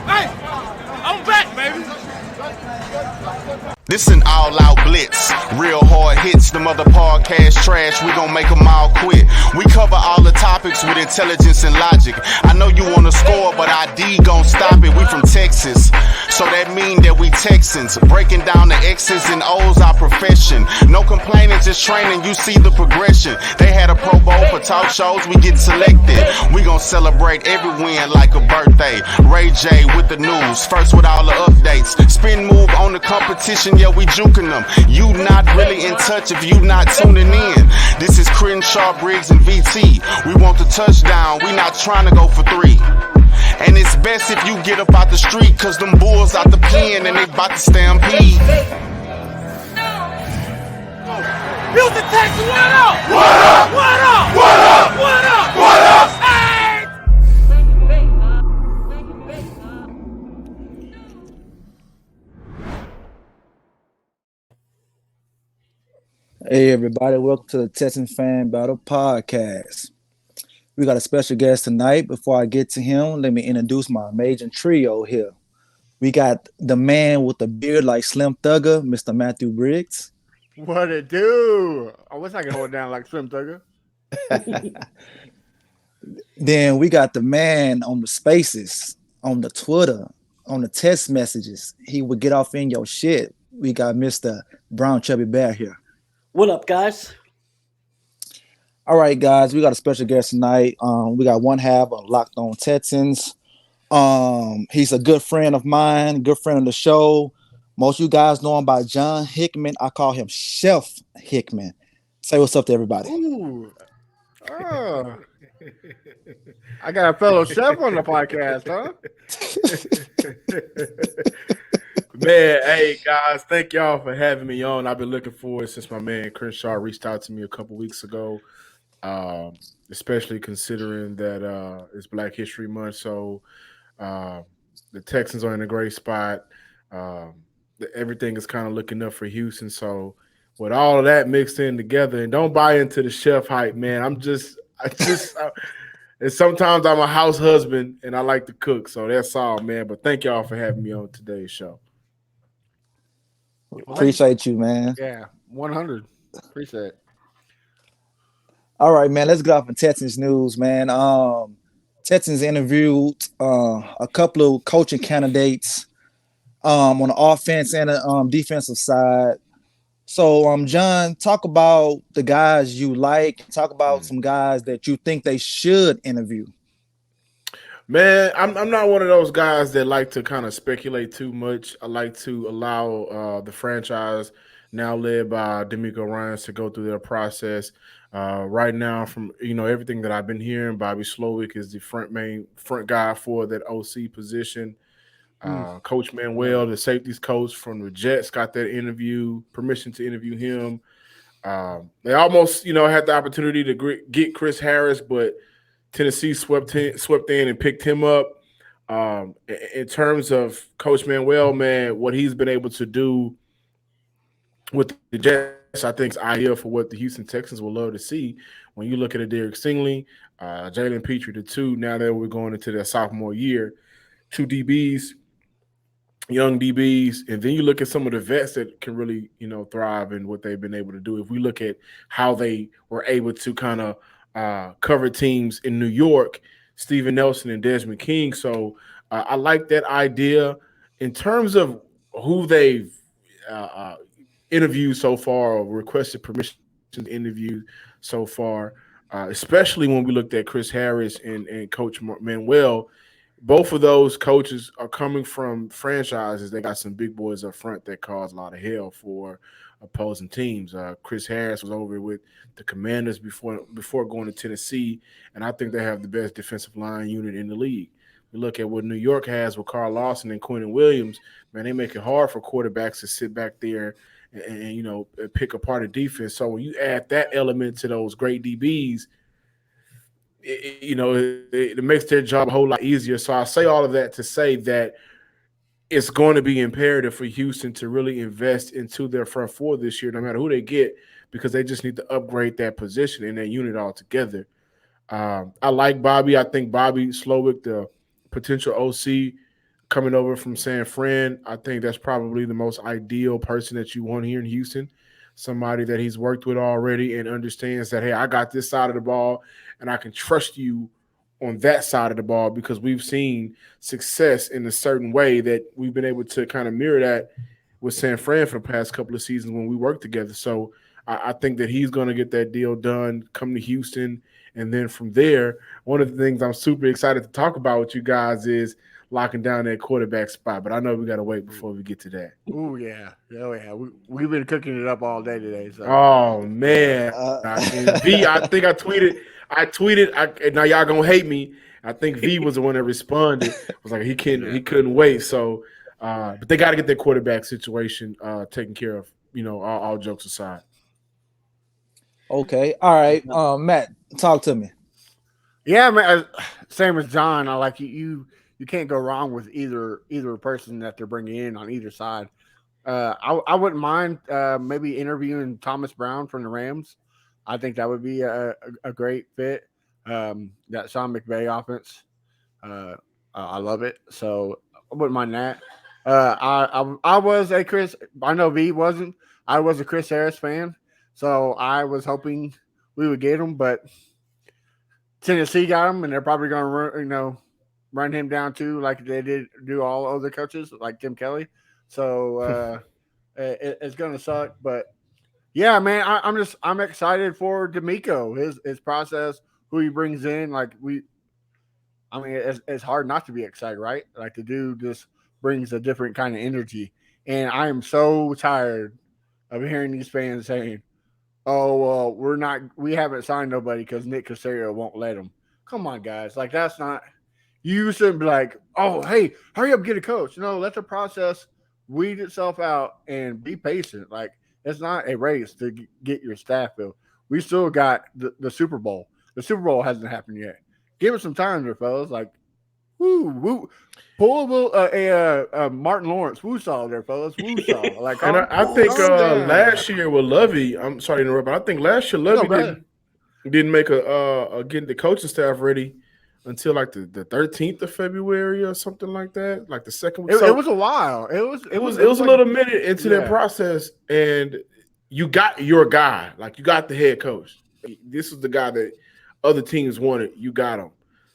Hey, I'm back, baby. This an all-out blitz, real hard hits, them other podcast trash, we gon' make them all quit. We cover all the topics with intelligence and logic. I know you wanna score, but ID gon' stop it. We from Texas, so that mean that we Texans. Breaking down the X's and O's, our profession. No complaining, just training, you see the progression. They had a Pro Bowl for talk shows, we get selected. We gon' celebrate every win like a birthday. Ray J with the news, first with all the updates. Spin move on the competition, yeah, we juking them. You not really in touch if you not tuning in. This is Crenshaw, Briggs, and VT. We want the touchdown, we not trying to go for 3. And it's best if you get up out the street, cause them bulls out the pen and they bout to stampede. Houston Texans, what up? What up? What up? What up? What up? What up? Hey! Hey everybody, welcome to the Texans Fan Battle Podcast. We got a special guest tonight. Before I get to him, let me introduce my amazing trio here. We got the man with the beard like Slim Thugger, Mr. Matthew Briggs. What it do? I wish I could hold it down like Slim Thugger. Then we got the man on the spaces, on the Twitter, on the text messages. He would get off in your shit. We got Mr. Brown Chubby Bear here. What up, guys? All right, guys, we got a special guest tonight. We got one half of Locked On Texans. He's a good friend of mine, good friend of the show. Most of you guys know him by John Hickman. I call him Chef Hickman. Say what's up to everybody. Ooh. Oh. I got a fellow chef on the podcast, huh? Man, hey guys, thank y'all for having me on. I've been looking forward since my man Crenshaw reached out to me a couple weeks ago, especially considering that it's Black History Month. So the Texans are in a great spot. Everything is kind of looking up for Houston. So with all of that mixed in together, and don't buy into the chef hype, man. And sometimes I'm a house husband and I like to cook. So that's all, man. But thank y'all for having me on today's show. Appreciate you, man. Yeah, 100. Appreciate it. All right, man. Let's get off of Texans news, man. Texans interviewed a couple of coaching candidates on the offense and the defensive side. So, John, talk about the guys you like. Talk about some guys that you think they should interview. Man, I'm not one of those guys that like to kind of speculate too much. I like to allow the franchise, now led by D'Amico Ryans, to go through their process. Right now, from everything that I've been hearing, Bobby Slowick is the front guy for that OC position. Coach Manuel, the safeties coach from the Jets, got that permission to interview him. They almost, had the opportunity to get Chris Harris, but Tennessee swept in and picked him up. In terms of Coach Manuel, man, what he's been able to do with the Jets, I think is ideal for what the Houston Texans would love to see. When you look at a Derek Stingley, Jalen Petrie, the two, now that we're going into their sophomore year, 2 DBs, young DBs, and then you look at some of the vets that can really, thrive in what they've been able to do. If we look at how they were able to kind of cover teams in New York, Steven Nelson and Desmond King. So I like that idea. In terms of who they've interviewed so far or requested permission to interview so far, especially when we looked at Chris Harris and Coach Manuel, both of those coaches are coming from franchises. They got some big boys up front that cause a lot of hell for opposing teams. Chris Harris was over with the Commanders before going to Tennessee, and I think they have the best defensive line unit in the league. We look at what New York has with Carl Lawson and Quentin Williams. Man, they make it hard for quarterbacks to sit back there and pick apart a defense. So when you add that element to those great DBs, it makes their job a whole lot easier. So I say all of that to say that it's going to be imperative for Houston to really invest into their front four this year, no matter who they get, because they just need to upgrade that position and that unit altogether. I like Bobby. I think Bobby Slowick, the potential OC, coming over from San Fran. I think that's probably the most ideal person that you want here in Houston. Somebody that he's worked with already and understands that, hey, I got this side of the ball and I can trust you on that side of the ball because we've seen success in a certain way that we've been able to kind of mirror that with San Fran for the past couple of seasons when we worked together. So I think that he's going to get that deal done, come to Houston. And then from there, one of the things I'm super excited to talk about with you guys is locking down that quarterback spot. But I know we got to wait before we get to that. Oh yeah. We've been cooking it up all day today. So. Oh man, and V, I think I tweeted. Now y'all gonna hate me. I think V was the one that responded. Was like he couldn't wait. So, but they got to get their quarterback situation taken care of. All jokes aside. Okay, all right. Matt, talk to me. Yeah, man. Same as John. I like you. You can't go wrong with either person that they're bringing in on either side. I wouldn't mind maybe interviewing Thomas Brown from the Rams. I think that would be a great fit. That Sean McVay offense, I love it. So I wouldn't mind that. I was a Chris. I know V wasn't. I was a Chris Harris fan, so I was hoping we would get him, but Tennessee got him, and they're probably going to run him down too, like they did do all other coaches, like Tim Kelly. So it's going to suck, but yeah, man, I'm excited for D'Amico, his process, who he brings in. It's hard not to be excited, right? Like the dude just brings a different kind of energy, and I am so tired of hearing these fans saying, "Oh, well, we haven't signed nobody because Nick Casario won't let them." Come on, guys, like that's not. You shouldn't be like, "Oh, hey, hurry up, get a coach." No, let the process weed itself out and be patient. Like it's not a race to get your staff built. We still got the Super Bowl. The Super Bowl hasn't happened yet. Give it some time there, fellas. Like, woo. Pull a Martin Lawrence woo-saw there, fellas. Woo-saw. Like, and I think last year with Lovey, I'm sorry to interrupt, but I think last year Lovey didn't make getting the coaching staff ready until like the 13th of February or something like that, like the second week. It was a while. It was a little minute into that process, and you got your guy. Like you got the head coach. This is the guy that other teams wanted. You got him.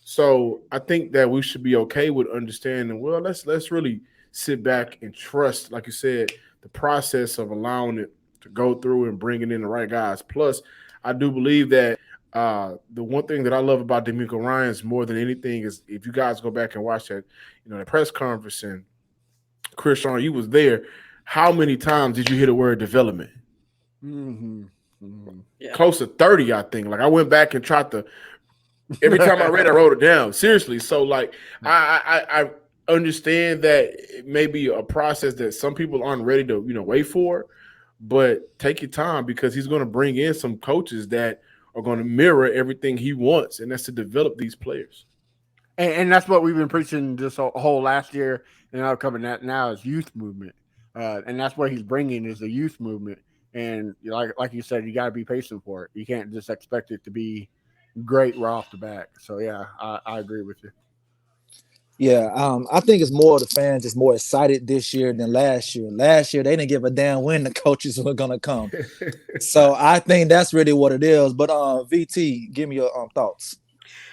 So I think that we should be okay with understanding. Well, let's really sit back and trust, like you said, the process of allowing it to go through and bringing in the right guys. Plus, I do believe that the one thing that I love about D'Amico Ryans more than anything is if you guys go back and watch that, the press conference and Chris Sean, you was there. How many times did you hear the word development? Mm-hmm. Mm-hmm. Yeah. Close to 30, I think. Like I went back and tried to. Every time I read, I wrote it down. Seriously. So like I understand that it may be a process that some people aren't ready to, wait for, but take your time because he's going to bring in some coaches that are going to mirror everything he wants, and that's to develop these players. And that's what we've been preaching this whole last year, and now coming that now is youth movement, and that's what he's bringing is the youth movement. And like you said, you got to be patient for it. You can't just expect it to be great right off the bat. So yeah, I agree with you. Yeah, I think it's more the fans just more excited this year than last year. Last year they didn't give a damn when the coaches were gonna come. So I think that's really what it is. But VT, give me your thoughts.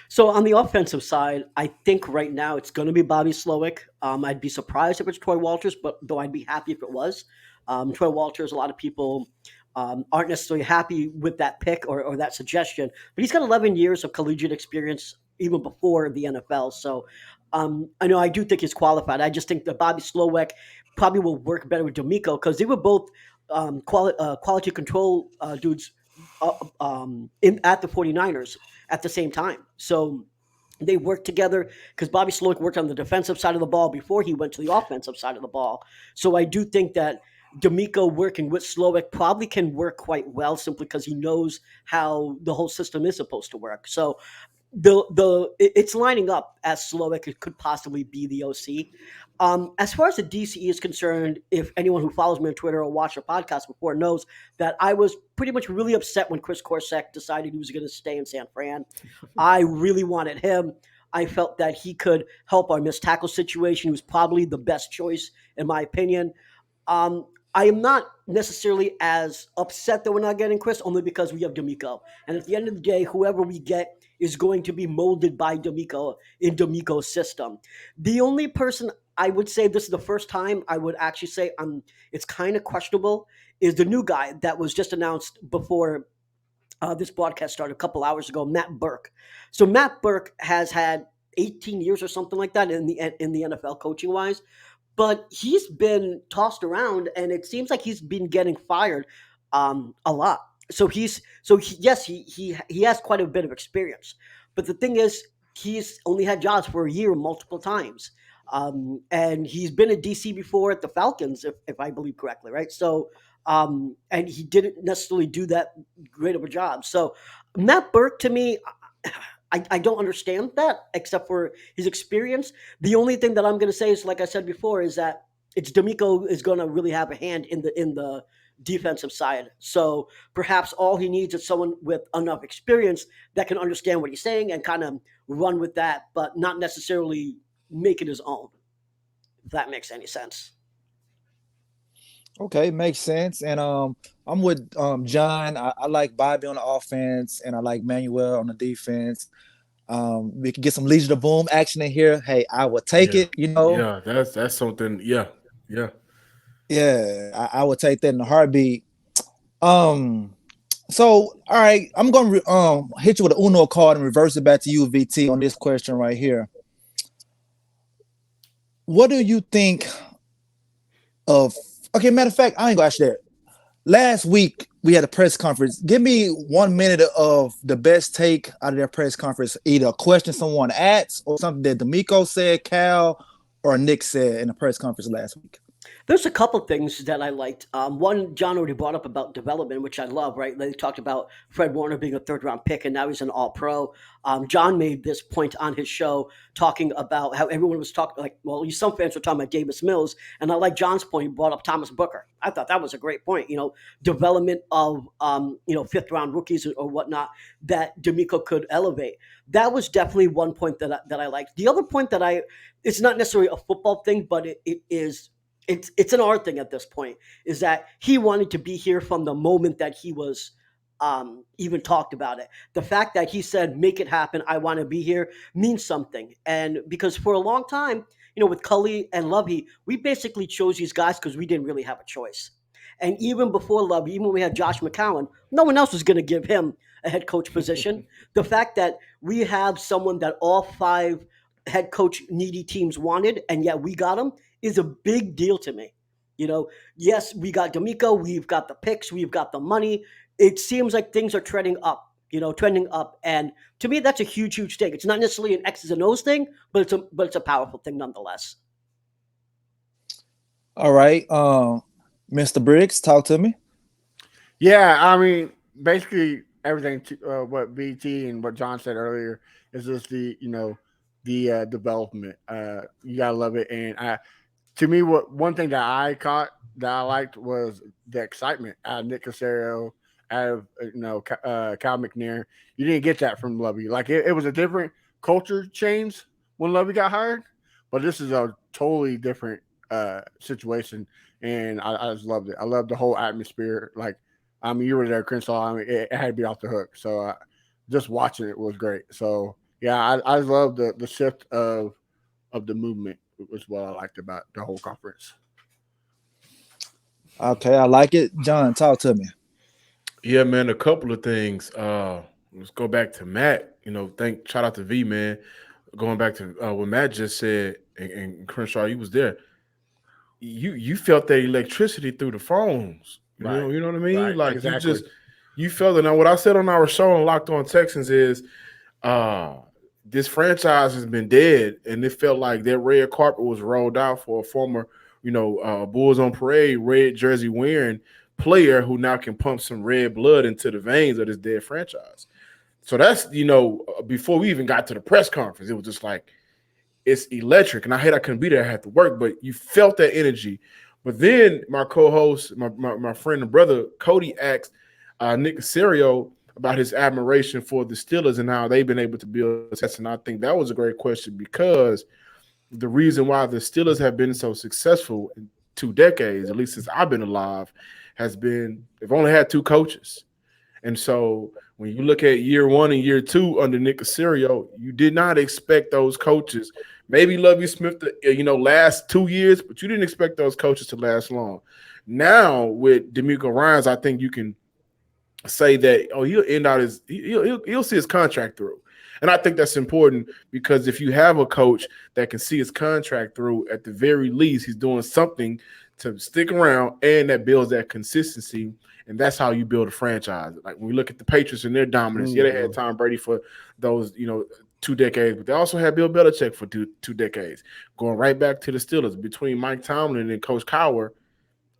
So on the offensive side, I think right now it's going to be Bobby Slowick. I'd be surprised if it's Troy Walters, but though I'd be happy if it was. Troy Walters, a lot of people aren't necessarily happy with that pick or that suggestion, but he's got 11 years of collegiate experience even before the NFL. So I know I do think he's qualified. I just think that Bobby Slowick probably will work better with D'Amico because they were both quality control dudes at the 49ers at the same time. So they worked together because Bobby Slowick worked on the defensive side of the ball before he went to the offensive side of the ball. So I do think that D'Amico working with Slowick probably can work quite well simply because he knows how the whole system is supposed to work. So it's lining up as Slowick could possibly be the OC. As far as the DCE is concerned, if anyone who follows me on Twitter or watched the podcast before knows that I was pretty much really upset when Chris Corsack decided he was going to stay in San Fran. I really wanted him. I felt that he could help our missed tackle situation. He was probably the best choice, in my opinion. Um, I am not necessarily as upset that we're not getting Chris, only because we have D'Amico. And at the end of the day, whoever we get is going to be molded by D'Amico in D'Amico's system. The only person I would say, this is the first time I would actually say it's kind of questionable, is the new guy that was just announced before this broadcast started a couple hours ago, Matt Burke. So Matt Burke has had 18 years or something like that in the NFL coaching wise, but he's been tossed around, and it seems like he's been getting fired a lot. Yes, he has quite a bit of experience, but the thing is, he's only had jobs for a year multiple times, and he's been at DC before at the Falcons, if I believe correctly, right? So, and he didn't necessarily do that great of a job. So, Matt Burke, to me, I don't understand that except for his experience. The only thing that I'm going to say is, like I said before, is that it's D'Amico is going to really have a hand in the defensive side. So perhaps all he needs is someone with enough experience that can understand what he's saying and kind of run with that, but not necessarily make it his own. If that makes any sense. Okay, makes sense. And I'm with John. I like Bobby on the offense, and I like Manuel on the defense. We can get some Legion of Boom action in here. Hey, I would take it. Yeah, that's something. Yeah. Yeah, I would take that in a heartbeat. So all right, I'm gonna hit you with an Uno card and reverse it back to you, VT, on this question right here. What do you think of? Okay, matter of fact, I ain't gonna ask you that. Last week we had a press conference. Give me 1 minute of the best take out of their press conference. Either a question someone asked or something that D'Amico said, Cal, or Nick said in the press conference last week. There's a couple things that I liked. One, John already brought up about development, which I love, right? They talked about Fred Warner being a third-round pick, and now he's an all-pro. John made this point on his show talking about how everyone was talking, like, well, some fans were talking about Davis Mills, and I like John's point. He brought up Thomas Booker. I thought that was a great point. Development of, fifth-round rookies or whatnot that D'Amico could elevate. That was definitely one point that I liked. The other point that it's not necessarily a football thing, but it is – it's an art thing at this point, is that he wanted to be here from the moment that he was even talked about it. The fact that he said, make it happen, I want to be here, means something. And because for a long time, with Cully and Lovey, we basically chose these guys because we didn't really have a choice. And even before Lovey, even when we had Josh McCown, no one else was going to give him a head coach position. The fact that we have someone that all 5 head coach needy teams wanted, and yet we got him, is a big deal to me. Yes, we got D'Amico, we've got the picks, we've got the money. It seems like things are trending up. And to me, that's a huge, huge thing. It's not necessarily an X's and O's thing, but it's a powerful thing nonetheless. All right, Mr. Briggs, talk to me. Yeah, I mean, basically everything what BT and what John said earlier is just the development. You gotta love it, and to me, one thing that I caught that I liked was the excitement out of Nick Caserio, out of Cal McNair. You didn't get that from Lovey. Like it was a different culture change when Lovey got hired, but this is a totally different situation, and I just loved it. I loved the whole atmosphere. Like, I mean, you were there, Crenshaw. I mean, it had to be off the hook. So just watching it was great. So yeah, I love the shift of the movement. Was what I liked about the whole conference. Okay, I like it. John, talk to me. Yeah, man, a couple of things. Let's go back to Matt. Shout out to V, man. Going back to what Matt just said, and Crenshaw, you was there. You felt that electricity through the phones. Right. You know what I mean? Right. Like exactly. you felt it. Now, what I said on our show on Locked On Texans is this franchise has been dead, and it felt like that red carpet was rolled out for a former, Bulls on Parade red jersey wearing player who now can pump some red blood into the veins of this dead franchise. So that's, before we even got to the press conference, it was just like, it's electric. And I hate I couldn't be there. I had to work, but you felt that energy. But then my co-host, my friend and brother, Cody, asked Nick Caserio about his admiration for the Steelers and how they've been able to build success. And I think that was a great question because the reason why the Steelers have been so successful in 2 decades, at least since I've been alive, has been they've only had 2 coaches. And so when you look at year 1 and year 2 under Nick Caserio, you did not expect those coaches. Maybe Lovie Smith, last 2 years, but you didn't expect those coaches to last long. Now with DeMeco Ryans, I think you can say that he'll end out he'll see his contract through. And I think that's important because if you have a coach that can see his contract through, at the very least, he's doing something to stick around and that builds that consistency. And that's how you build a franchise. Like when we look at the Patriots and their dominance, they had Tom Brady for those, 2 decades, but they also had Bill Belichick for two decades. Going right back to the Steelers, between Mike Tomlin and Coach Cowher,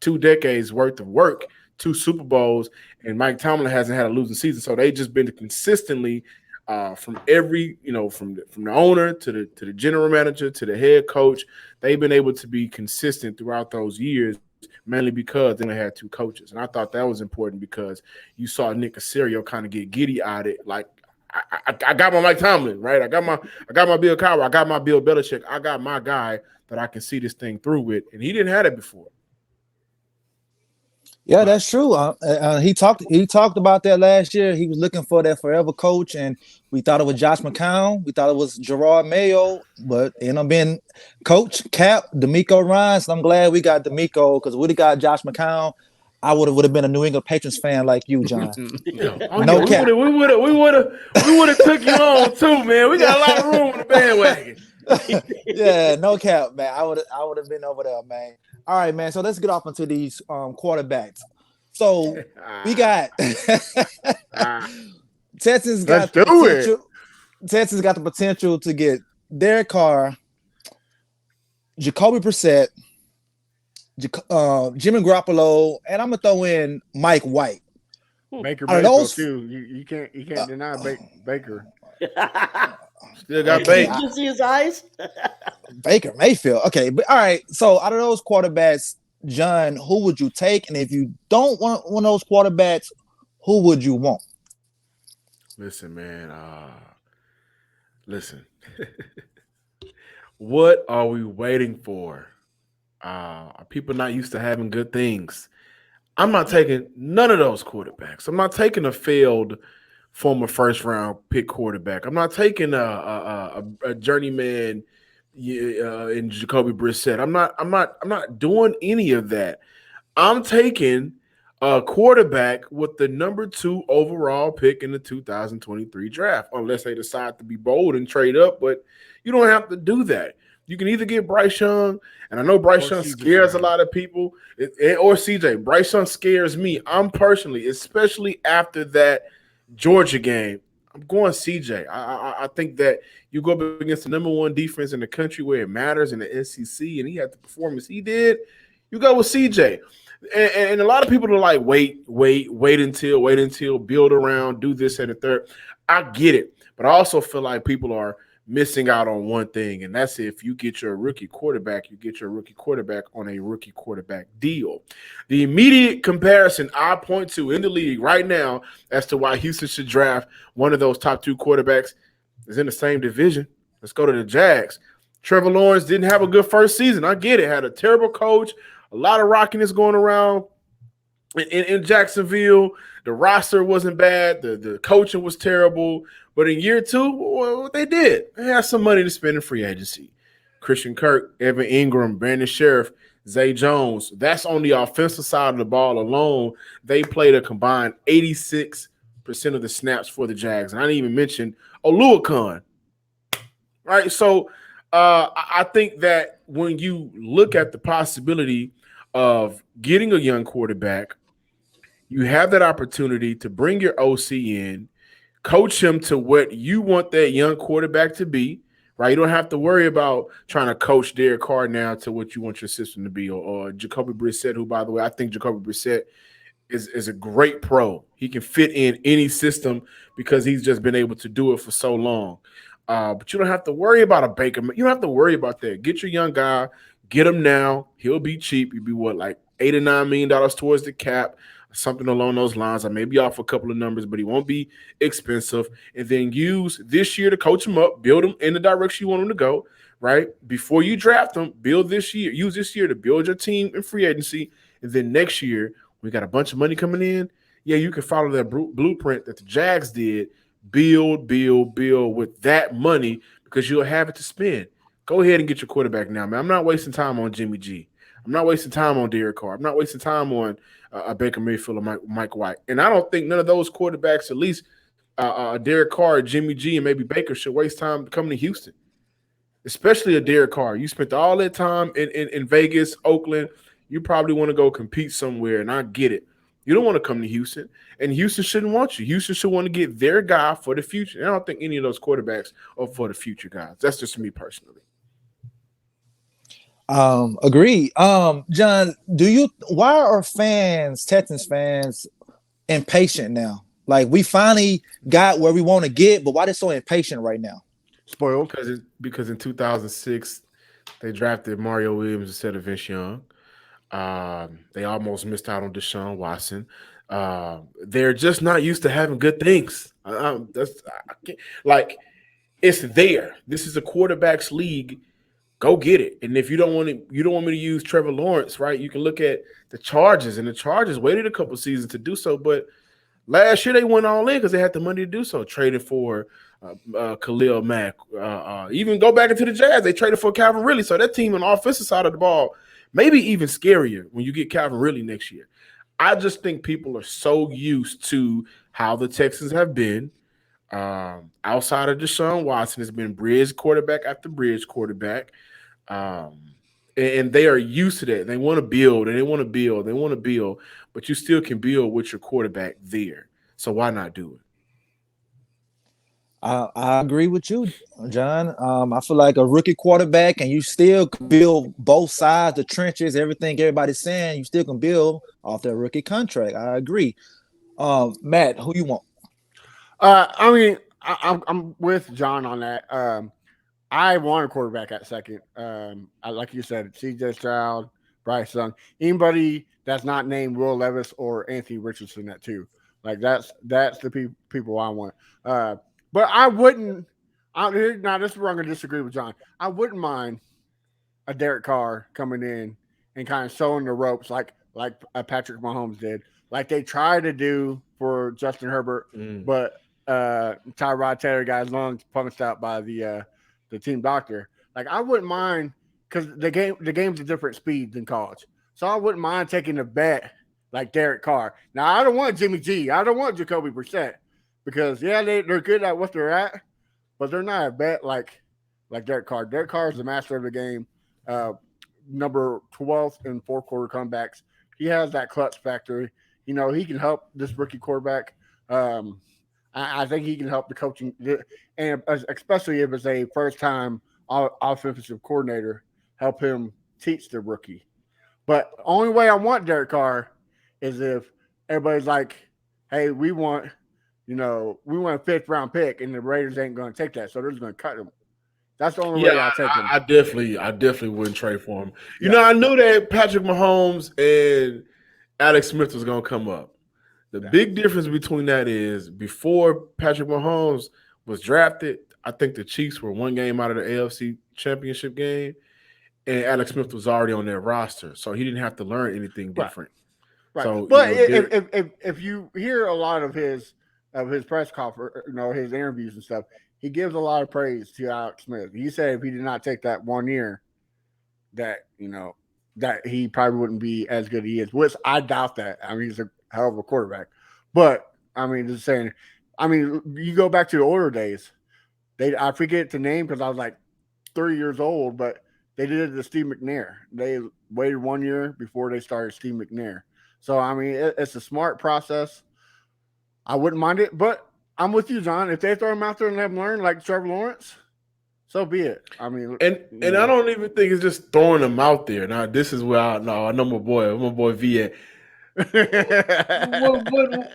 2 decades worth of work, 2 Super Bowls, and Mike Tomlin hasn't had a losing season. So they just been consistently from every, from the owner to the general manager to the head coach, they've been able to be consistent throughout those years, mainly because they only had 2 coaches. And I thought that was important because you saw Nick Caserio kind of get giddy at it. Like, I got my Mike Tomlin, right? I got my Bill Cowher. I got my Bill Belichick. I got my guy that I can see this thing through with. And he didn't have it before. Yeah, that's true. He talked about that last year. He was looking for that forever coach, and we thought it was Josh McCown. We thought it was Gerard Mayo, but it ended up being Coach Cap, DeMeco Ryans. And I'm glad we got DeMeco because we'd have got Josh McCown. I would have been a New England Patriots fan like you, John. No cap. We would have took you on too, man. We got a lot of room on the bandwagon. Yeah, no cap, man. I would have been over there, man. All right, man. So let's get off into these quarterbacks. So we got Texans got the potential. Texans got the potential to get Derek Carr, Jacoby Brissett, Jimmy Garoppolo, and I'm gonna throw in Mike White. Baker Mayfield too. You can't deny Baker. Still got Baker. Did you see his eyes? Baker Mayfield. Okay, but all right. So out of those quarterbacks, John, who would you take? And if you don't want one of those quarterbacks, who would you want? Listen, man. Listen. What are we waiting for? Are people not used to having good things? I'm not taking none of those quarterbacks. I'm not taking a failed former first-round pick quarterback. I'm not taking a journeyman in Jacoby Brissett. I'm not doing any of that. I'm taking a quarterback with the number 2 overall pick in the 2023 draft, unless they decide to be bold and trade up. But you don't have to do that. You can either get Bryce Young, and I know Bryce Young scares a lot of people, or CJ. Bryce Young scares me. I'm personally, especially after that Georgia game, I'm going CJ. I think that you go up against the number 1 defense in the country where it matters in the SEC, and he had the performance he did. You go with CJ. And a lot of people are like, wait until, build around, do this and the third. I get it. But I also feel like people are missing out on one thing, and that's if you get your rookie quarterback, you get your rookie quarterback on a rookie quarterback deal. The immediate comparison I point to in the league right now as to why Houston should draft one of those top 2 quarterbacks is in the same division. Let's go to the Jags. Trevor Lawrence didn't have a good first season. I get it. Had a terrible coach, a lot of rockiness going around in Jacksonville. The roster wasn't bad. The coaching was terrible. But in year 2, what they did, they had some money to spend in free agency. Christian Kirk, Evan Ingram, Brandon Sheriff, Zay Jones. That's on the offensive side of the ball alone. They played a combined 86% of the snaps for the Jags. And I didn't even mention Oluokun. Right? So I think that when you look at the possibility of getting a young quarterback, you have that opportunity to bring your OC in, coach him to what you want that young quarterback to be, right? You don't have to worry about trying to coach Derek Carr now to what you want your system to be, or Jacoby Brissett, who, by the way, I think Jacoby Brissett is a great pro. He can fit in any system because he's just been able to do it for so long. But you don't have to worry about a Baker. You don't have to worry about that. Get your young guy, get him now. He'll be cheap. He'll be like $8 or $9 million towards the cap. something along those lines. I may be off a couple of numbers, but he won't be expensive. And then use this year to coach him up, build him in the direction you want him to go, right? Before you draft him, use this year to build your team in free agency. And then next year, we got a bunch of money coming in. Yeah, you can follow that blueprint that the Jags did. Build with that money because you'll have it to spend. Go ahead and get your quarterback now, man. I'm not wasting time on Jimmy G. I'm not wasting time on Derek Carr. I'm not wasting time on Baker Mayfield or Mike White. And I don't think none of those quarterbacks, at least Derek Carr, Jimmy G, and maybe Baker, should waste time coming to Houston, especially a Derek Carr. You spent all that time in Vegas, Oakland. You probably want to go compete somewhere, and I get it. You don't want to come to Houston, and Houston shouldn't want you. Houston should want to get their guy for the future. And I don't think any of those quarterbacks are for the future guys. That's just me personally. Agreed. John, why are Texans fans impatient now? Like, we finally got where we want to get, but why they so impatient right now? Spoiled. Because in 2006, they drafted Mario Williams instead of Vince Young. They almost missed out on Deshaun Watson. They're just not used to having good things. It's there. This is a quarterback's league. Go get it. And if you don't want me to use Trevor Lawrence, right? You can look at the Chargers, and the Chargers waited a couple seasons to do so, but last year they went all in because they had the money to do so. Traded for Khalil Mack. Even go back into the Jazz, they traded for Calvin Ridley. So that team on the offensive side of the ball, maybe even scarier when you get Calvin Ridley next year. I just think people are so used to how the Texans have been. Outside of Deshaun Watson, has been bridge quarterback after bridge quarterback. And they are used to that. They want to build, and they want to build, but you still can build with your quarterback there. So why not do it? I agree with you, John. I feel like a rookie quarterback, and you still can build both sides, the trenches, everything everybody's saying, you still can build off that rookie contract. I agree. Matt, who you want? I'm with John on that. I want a quarterback at second. Like you said, CJ Stroud, Bryce Young, anybody that's not named Will Levis or Anthony Richardson at two. Like that's the people I want. But I wouldn't. Now this is where I'm going to disagree with John. I wouldn't mind a Derek Carr coming in and kind of showing the ropes like Patrick Mahomes did, like they tried to do for Justin Herbert, but Tyrod Taylor got his lungs punched out by the team doctor. Like I wouldn't mind because the game's a different speed than college, so I wouldn't mind taking a bet like Derek Carr. Now I don't want Jimmy G. I don't want Jacoby Brissett because they're good at what they're at, but they're not a bet like Derek Carr. Derek Carr is the master of the game. Number 12 in fourth quarter comebacks. He has that clutch factor. You know, he can help this rookie quarterback. I think he can help the coaching, and especially if it's a first-time offensive coordinator, help him teach the rookie. But the only way I want Derek Carr is if everybody's like, hey, we want a fifth-round pick, and the Raiders ain't going to take that, so they're just going to cut him. That's the only way I take him. I definitely wouldn't trade for him. You know, I knew that Patrick Mahomes and Alex Smith was going to come up. The big difference between that is before Patrick Mahomes was drafted, I think the Chiefs were one game out of the AFC Championship game, and Alex Smith was already on their roster, so he didn't have to learn anything different. Right. So, but if you hear a lot of his press conference, his interviews and stuff, he gives a lot of praise to Alex Smith. He said if he did not take that 1 year, that he probably wouldn't be as good as he is. Which I doubt that. I mean, he's a hell of a quarterback. But I mean, just saying. I mean, you go back to the older days. I forget the name because I was like 3 years old, but they did it to Steve McNair. They waited 1 year before they started Steve McNair. So I mean, it's a smart process. I wouldn't mind it, but I'm with you, John. If they throw him out there and let him learn like Trevor Lawrence, so be it. I mean, and I don't even think it's just throwing him out there. Now, this is where I know my boy V at. But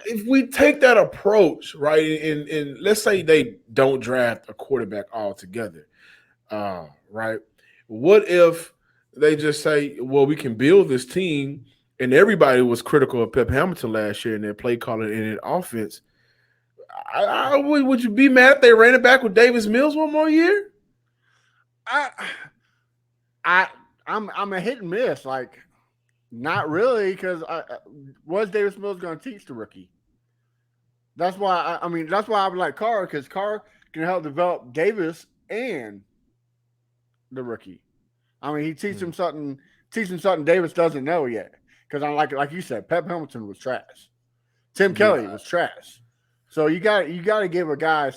if we take that approach, right, and let's say they don't draft a quarterback altogether, right? What if they just say, well, we can build this team and everybody was critical of Pep Hamilton last year in their play calling and in offense. Would you be mad if they ran it back with Davis Mills one more year? I'm a hit and miss. Like, not really, because what's Davis Mills going to teach the rookie? That's why that's why I would like Carr, because Carr can help develop Davis and the rookie. I mean, he teach him something Davis doesn't know yet. Because I like you said, Pep Hamilton was trash. Tim Kelly was trash. So you got to give a guy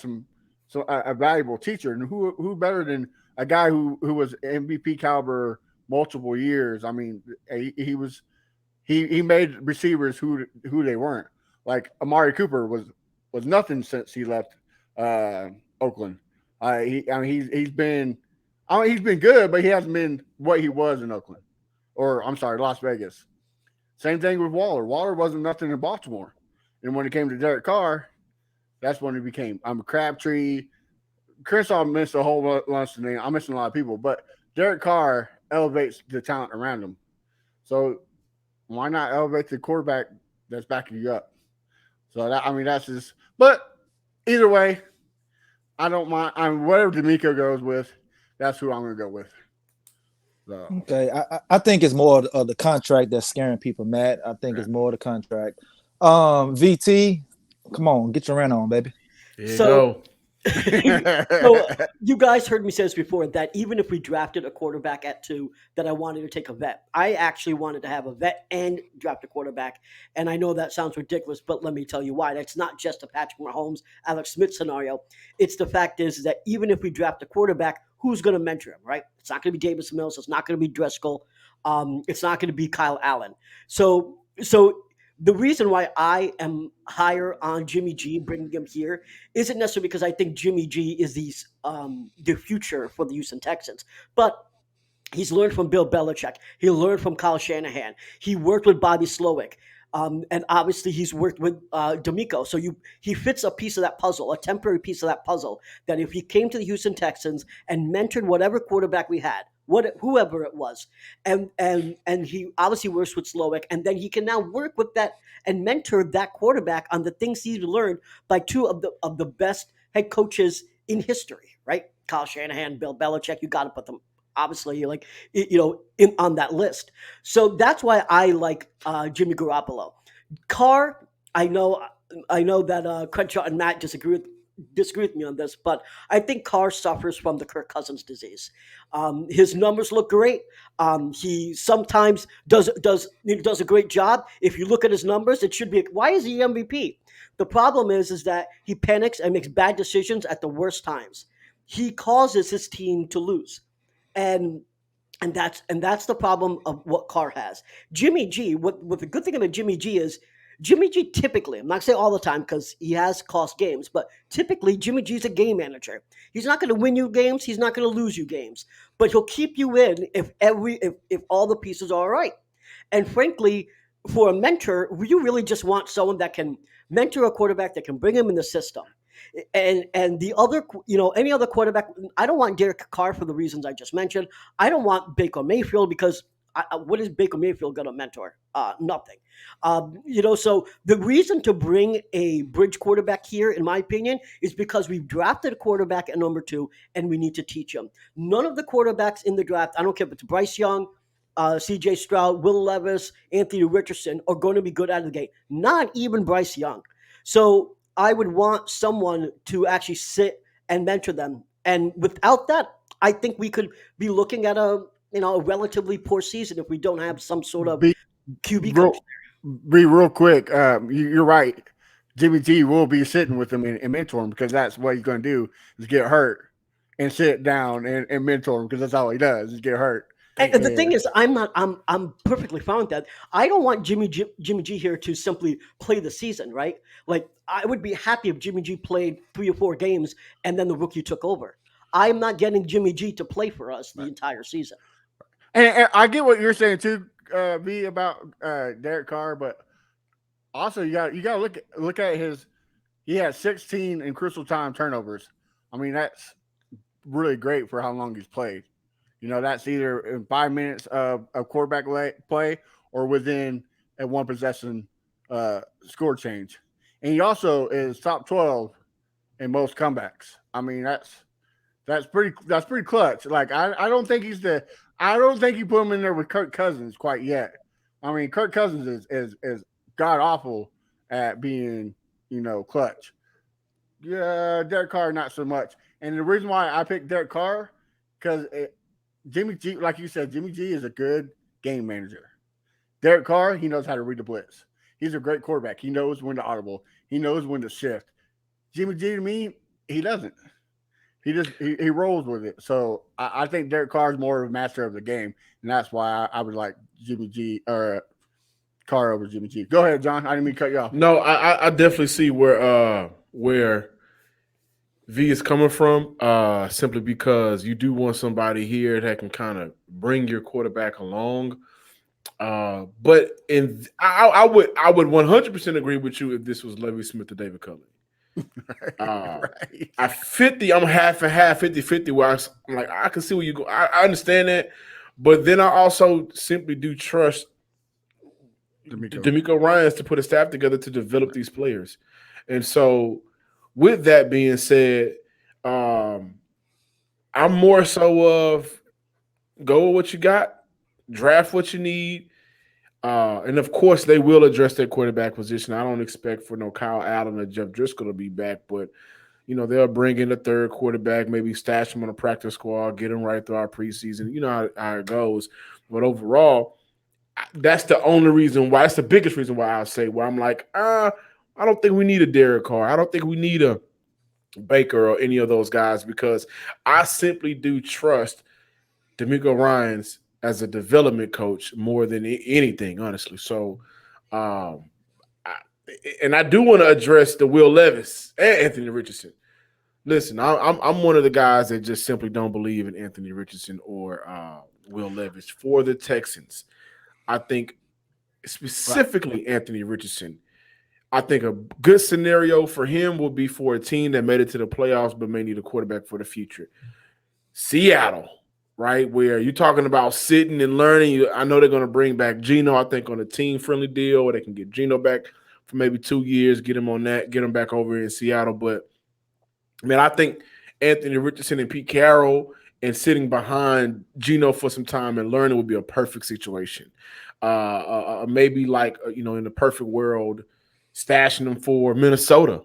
a valuable teacher, and who better than a guy who was MVP caliber multiple years. I mean, he made receivers who they weren't. Like Amari Cooper was nothing since he left Oakland. He's been good, but he hasn't been what he was in Oakland, or I'm sorry, Las Vegas. Same thing with Waller. Waller wasn't nothing in Baltimore, and when it came to Derek Carr, that's when he became. I'm a Crabtree. Crenshaw missed a whole bunch of names. I'm missing a lot of people, but Derek Carr elevates the talent around him. So why not elevate the quarterback that's backing you up? So that's just. But either way, I don't mind. Whatever D'Amico goes with, that's who I'm going to go with. So. Okay, I think it's more of the contract that's scaring people, Matt. I think it's more the contract. VT, come on, get your rent on, baby. There you go. So you guys heard me say this before, that even if we drafted a quarterback at 2, that I wanted to take a vet. I actually wanted to have a vet and draft a quarterback. And I know that sounds ridiculous, but let me tell you why. That's not just a Patrick Mahomes, Alex Smith scenario. It's the fact is that even if we draft a quarterback, who's going to mentor him, right? It's not going to be Davis Mills. It's not going to be Driscoll. It's not going to be Kyle Allen. So the reason why I am higher on Jimmy G, bringing him here, isn't necessarily because I think Jimmy G is the future for the Houston Texans, but he's learned from Bill Belichick. He learned from Kyle Shanahan. He worked with Bobby Slowick. And obviously he's worked with D'Amico. So he fits a piece of that puzzle, a temporary piece of that puzzle, that if he came to the Houston Texans and mentored whatever quarterback we had, whoever it was, and he obviously works with Slowick, and then he can now work with that and mentor that quarterback on the things he's learned by 2 of the best head coaches in history, right? Kyle Shanahan, Bill Belichick. You got to put them obviously on that list. So that's why I like Jimmy Garoppolo. Carr, I know that Crenshaw and Matt disagree with me on this, but I think Carr suffers from the Kirk Cousins disease. His numbers look great. He sometimes does a great job. If you look at his numbers, it should be, why is he MVP? The problem is that he panics and makes bad decisions at the worst times. He causes his team to lose. And that's the problem of what Carr has. Jimmy G, what the good thing about Jimmy G is, Jimmy G typically, I'm not saying all the time because he has cost games, but typically Jimmy G's a game manager. He's not going to win you games, he's not going to lose you games, but he'll keep you in if all the pieces are all right. And frankly, for a mentor, you really just want someone that can mentor a quarterback, that can bring him in the system. And the other, any other quarterback, I don't want Derek Carr for the reasons I just mentioned. I don't want Baker Mayfield because what is Baker Mayfield going to mentor? Nothing. So the reason to bring a bridge quarterback here, in my opinion, is because we've drafted a quarterback at number 2 and we need to teach him. None of the quarterbacks in the draft, I don't care if it's Bryce Young, C.J. Stroud, Will Levis, Anthony Richardson, are going to be good out of the gate. Not even Bryce Young. So I would want someone to actually sit and mentor them. And without that, I think we could be looking at a relatively poor season if we don't have some sort of QB coach there. Be real quick. You're right. Jimmy G will be sitting with him and mentor him, because that's what he's going to do, is get hurt and sit down and mentor him, because that's all he does is get hurt. And the thing is, I'm perfectly fine with that. I don't want Jimmy G here to simply play the season, right? Like, I would be happy if Jimmy G played 3 or 4 games and then the rookie took over. I'm not getting Jimmy G to play for us the entire season. And I get what you're saying too, V, about Derek Carr, but also you got to look at his. He had 16 in crucial time turnovers. I mean, that's really great for how long he's played. That's either in 5 minutes of quarterback play, or within a one possession score change. And he also is top 12 in most comebacks. I mean, that's pretty clutch. Like I don't think I don't think you put him in there with Kirk Cousins quite yet. I mean, Kirk Cousins is god awful at being, clutch. Yeah, Derek Carr not so much. And the reason why I picked Derek Carr because Jimmy G, like you said, Jimmy G is a good game manager. Derek Carr, he knows how to read the blitz. He's a great quarterback. He knows when to audible. He knows when to shift. Jimmy G to me, he doesn't. He rolls with it. So I think Derek Carr is more of a master of the game, and that's why I would like Jimmy G or Carr over Jimmy G. Go ahead, John. I didn't mean to cut you off. No, I definitely see where V is coming from. Simply because you do want somebody here that can kind of bring your quarterback along. But I would 100% agree with you if this was Lovie Smith or David Culley. Right. I 50, I'm half and half, 50-50, where I'm like, I can see where you go. I understand that, but then I also simply do trust D'Amico Ryans to put a staff together to develop these players. And so with that being said, I'm more so of go with what you got, draft what you need. And of course, they will address their quarterback position. I don't expect for no Kyle Allen or Jeff Driscoll to be back, but they'll bring in the third quarterback, maybe stash him on a practice squad, get him right through our preseason. You know how it goes. But overall, that's the only reason why. That's the biggest reason why I say where I'm like, I don't think we need a Derek Carr. I don't think we need a Baker or any of those guys because I simply do trust D'Amico Ryans as a development coach more than anything, honestly. So, I do want to address the Will Levis and Anthony Richardson. Listen, I'm one of the guys that just simply don't believe in Anthony Richardson or Will Levis for the Texans. I think specifically Anthony Richardson. I think a good scenario for him will be for a team that made it to the playoffs but may need a quarterback for the future. Seattle. Right, where you're talking about sitting and learning. I know they're going to bring back Geno, I think, on a team-friendly deal where they can get Geno back for maybe 2 years, get him on that, get him back over in Seattle. But, man, I think Anthony Richardson and Pete Carroll and sitting behind Geno for some time and learning would be a perfect situation. Maybe like, in the perfect world, stashing them for Minnesota,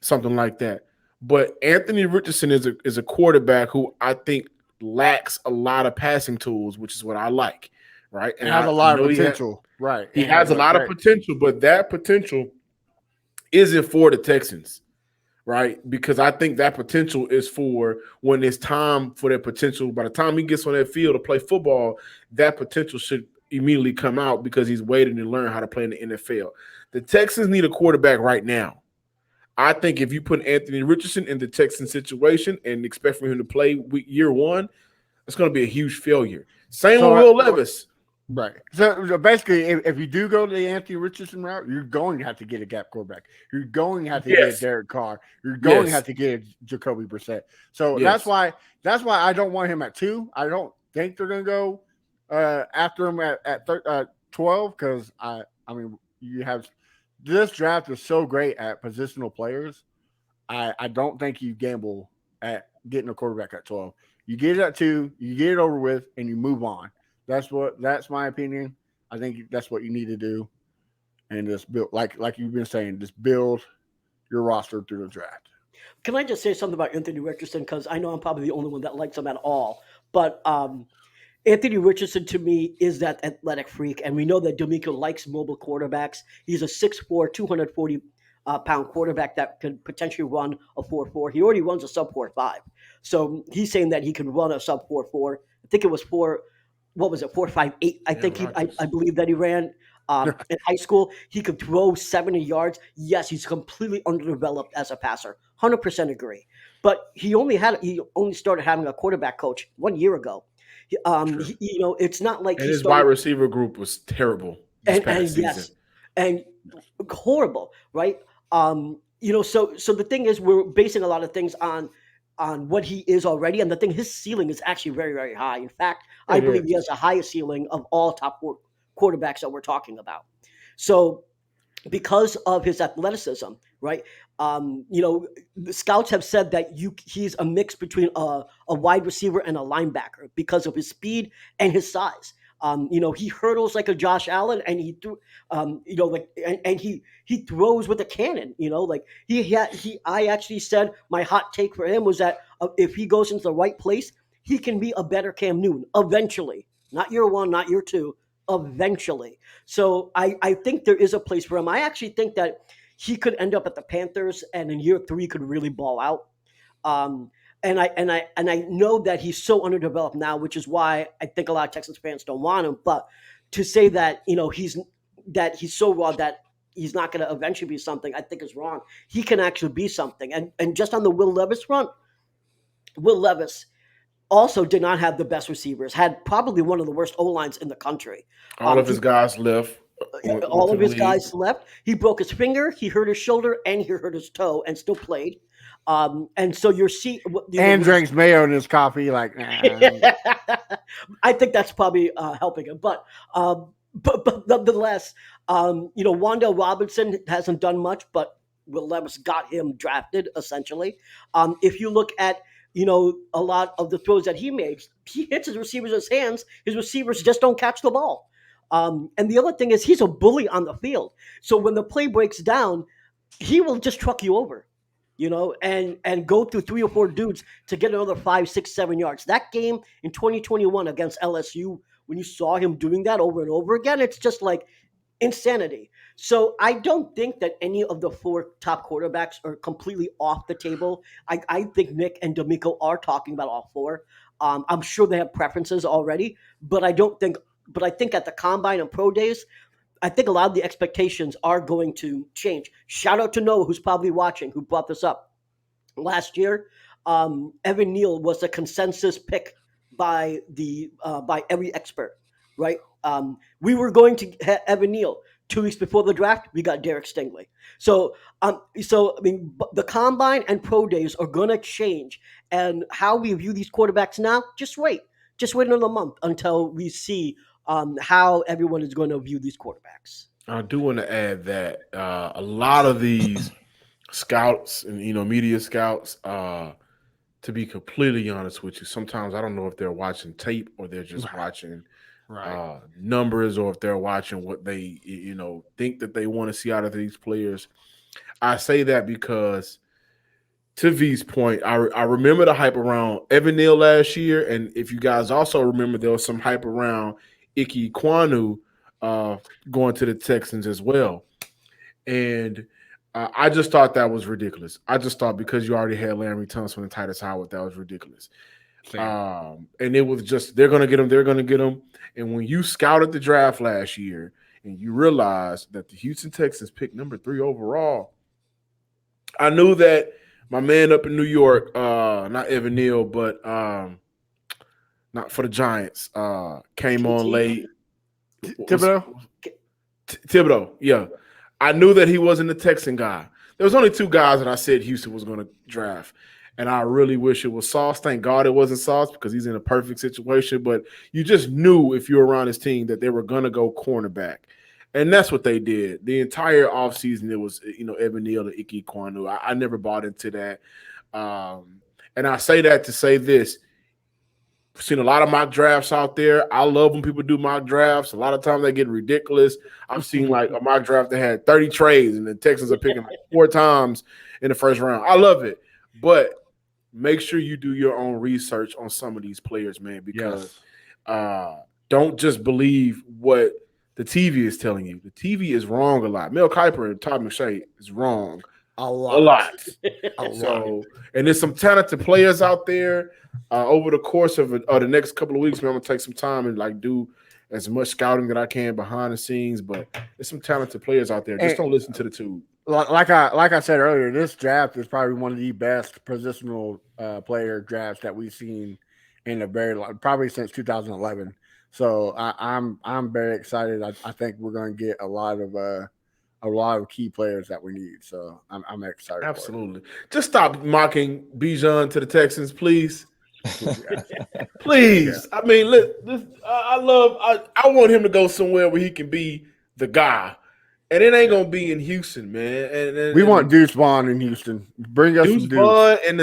something like that. But Anthony Richardson is a quarterback who I think lacks a lot of passing tools, which is what I like, right? And has a lot of potential, right? He has a lot of potential, but that potential isn't for the Texans, right? Because I think that potential is for when it's time for that potential. By the time he gets on that field to play football, that potential should immediately come out because he's waiting to learn how to play in the NFL. The Texans need a quarterback right now. I think if you put Anthony Richardson in the Texan situation and expect for him to play year one, it's going to be a huge failure. Same with Will Levis. Right. So basically, if you do go to the Anthony Richardson route, you're going to have to get a gap quarterback. You're going to have to get Derek Carr. You're going to have to get Jacoby Brissett. So that's why I don't want him at 2. I don't think they're going to go after him at 12 because I mean you have. This draft is so great at positional players. I don't think you gamble at getting a quarterback at 12. You get it at 2, you get it over with, and you move on. That's my opinion. I think that's what you need to do. And just build, like you've been saying, just build your roster through the draft. Can I just say something about Anthony Richardson? Because I know I'm probably the only one that likes him at all. But Anthony Richardson, to me, is that athletic freak, and we know that D'Amico likes mobile quarterbacks. He's a 6'4", 240-pound quarterback that could potentially run a 4.4. He already runs a sub 4.5. So he's saying that he can run a sub 4.4. I think it was 4.58. I believe that he ran in high school. He could throw 70 yards. Yes, he's completely underdeveloped as a passer. 100% agree. But he only started having a quarterback coach 1 year ago. It's not like his wide receiver group was terrible this past season. Yes, and horrible, right? So the thing is, we're basing a lot of things on what he is already, and his ceiling is actually very, very high. In fact, I believe he has the highest ceiling of all top quarterbacks that we're talking about. So because of his athleticism, right? The scouts have said that he's a mix between a wide receiver and a linebacker because of his speed and his size. He hurdles like a Josh Allen, and he threw, and he throws with a cannon. I actually said my hot take for him was that if he goes into the right place, he can be a better Cam Newton eventually. Not year one, not year two, eventually. So I think there is a place for him. I actually think that he could end up at the Panthers, and in year three could really ball out. And I know that he's so underdeveloped now, which is why I think a lot of Texans fans don't want him. But to say that he's so raw that he's not going to eventually be something, I think is wrong. He can actually be something. And just on the Will Levis front, Will Levis also did not have the best receivers, had probably one of the worst O-lines in the country. All of his guys left. All of his guys left. He broke his finger, he hurt his shoulder, and he hurt his toe, and still played. And so and drinks mayo in his coffee. Like, nah. I think that's probably helping him. But nonetheless, Wan'Dale Robinson hasn't done much, but Will Levis got him drafted essentially. If you look at a lot of the throws that he makes, he hits his receivers in his hands. His receivers just don't catch the ball. And the other thing is he's a bully on the field. So when the play breaks down, he will just truck you over, and go through 3 or 4 dudes to get another 5, 6, 7 yards. That game in 2021 against LSU, when you saw him doing that over and over again, it's just like insanity. So I don't think that any of the 4 top quarterbacks are completely off the table. I think Nick and D'Amico are talking about all 4. I'm sure they have preferences already, but I think at the combine and pro days, I think a lot of the expectations are going to change. Shout out to Noah, who's probably watching, who brought this up. Last year, Evan Neal was a consensus pick by every expert, right? We were going to have Evan Neal. 2 weeks before the draft, we got Derek Stingley. So the combine and pro days are going to change, and how we view these quarterbacks now, just wait another month until we see how everyone is going to view these quarterbacks. I do want to add that a lot of these scouts and media scouts, to be completely honest with you, sometimes I don't know if they're watching tape or they're just watching numbers, or if they're watching what they think that they want to see out of these players. I say that because, to V's point, I remember the hype around Evan Neal last year, and if you guys also remember, there was some hype around Ike Ekwonu going to the Texans as well. And I just thought that was ridiculous. I just thought because you already had Larry Tunsil and Titus Howard, that was ridiculous. And it was just, they're going to get him. And when you scouted the draft last year and you realized that the Houston Texans picked number 3 overall, I knew that my man up in New York, not Evan Neal, but not for the Giants, came on late. Thibodeau, yeah. I knew that he wasn't a Texan guy. There was only 2 guys that I said Houston was going to draft, and I really wish it was Sauce. Thank God it wasn't Sauce because he's in a perfect situation, but you just knew if you were around his team that they were going to go cornerback, and that's what they did. The entire offseason, it was Evan Neal and Ike Ekwonu. I never bought into that, and I say that to say this. I've seen a lot of mock drafts out there. I love when people do mock drafts. A lot of times they get ridiculous. I've seen like a mock draft that had 30 trades and the Texans are picking like 4 times in the first round. I love it. But make sure you do your own research on some of these players, man, because don't just believe what the TV is telling you. The TV is wrong a lot. Mel Kiper and Todd McShay is wrong a lot. So, and there's some talented players out there. Over the course of the next couple of weeks, man, I'm gonna take some time and like do as much scouting that I can behind the scenes. But there's some talented players out there. Just don't listen to the tube. Like I said earlier, this draft is probably one of the best positional player drafts that we've seen in a very long, probably since 2011. So I'm very excited. I think we're going to get a lot of key players that we need. So I'm excited. Absolutely. Just stop mocking Bijan to the Texans, please. Please. I mean, look, I want him to go somewhere where he can be the guy. And it ain't gonna be in Houston, man. We want Deuce Vaughn in Houston. Bring us Deuce some Deuce. Vaughn and